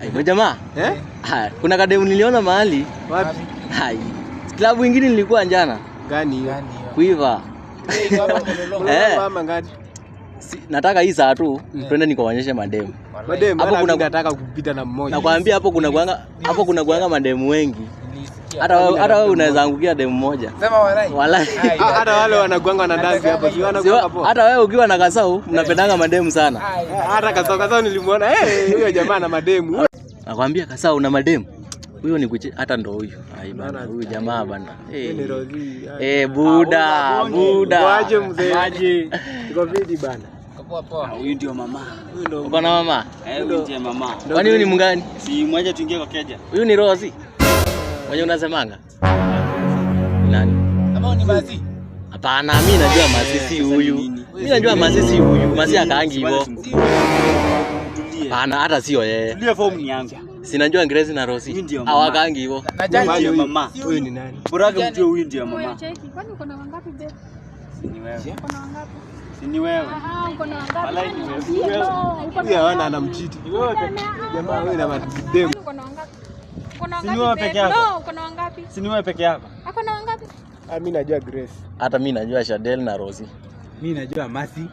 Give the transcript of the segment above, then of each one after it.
Wewe jamaa? Kuna kademu niliona mahali. Wapi? Hai. Klabu nyingine nilikuwa jana. Gani hiyo? Kuiva. Mama ngani? Nataka hii saa tu twende nikaonyeshe mademu. Mademu hapo nataka kupita na mmoja. Nakwambia hapo kuna kuanga mademu wengi. Hata wewe unaweza angukia demu moja. Sema walai. Walai. Hata wale wanakuanga na dance hapo. Si wanakuanga hapo. Hata wewe ukiwa na kasau mnapendanga mademu sana. Hata kasau nilimuona huyo jamaa na mademu. Nakwambia kasau na mademu. Huyo ni hata ndo huyu. Ai bana, huyu jamaa bana. Buda. Waje mzee. Waje. Iko vidi bana. Poa. Huyu ndio mama. Uko na mama? Huyu ndiye mama. Kwani huyu ni mungani? Si mmoja tuingie kwa keja. Huyu ni Rosi. Mwenye unasemanga? Nani? Kama ni Mazi. Hapana, mimi najua Mazi si huyu. Mimi najua Mazi si huyu. Mazi akaangi hivyo. Hapana, hata sio yeye. Tulie form ni yangu. Sinajua Grace na Rosi. Hawakaangi hivyo. Najua mama. Huyu ni nani? Buraga mjue huyu ndiye mama. Kwani uko na wangapi babe? Si ni wewe. Uko na wangapi? Si ni wewe. Uko na wangapi? Walai ni wewe. Huyu anaona anamchiti. Jamaa wewe na mademu. Uko na wangapi? Uko na Si ni wewe wangapi? peke yako. No, uko na wangapi? Si ni wewe peke yako. Uko na wangapi? Mimi najua Grace. Hata mimi najua Shadel na Rosi. Mimi najua Masi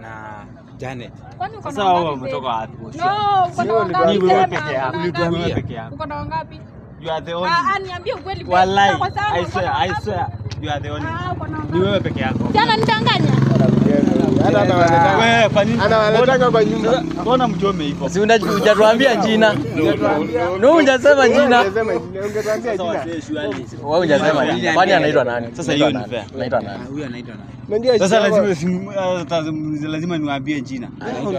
na Janet. Kwani uko na Sasa wao wangapi? wametoka wapi? No, uko na wangapi? Ni wewe peke yako. Ulituambia. Ni wewe peke yako. Uko na wangapi? You are the only. Niambie ukweli. Walai. Kwa sababu I uko na swear. wangapi? You are the only. Uko na Ni wangapi? wewe peke yako. Jana nidanganya. Hata anawaletanga. Wewe kwa nini? Anawaletanga kwa nyumba. Mbona mchome hivyo? Si hujatuambia jina. No, hujasema jina. Ungetuambia jina. Wewe hujasema jina. Kwani anaitwa nani? Sasa hiyo ni fair. Anaitwa nani? Huyu anaitwa nani? Unajua Sasa lazima niwaambie jina.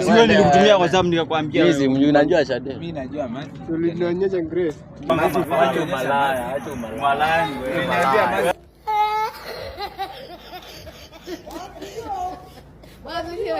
Sio nilikutumia kwa sababu nikakwambia. Mimi simjui, najua Shadel. Mimi najua Masi. ulinionyesha Grace. Acha malaya, acha malaya wewe. Wazi hiyo,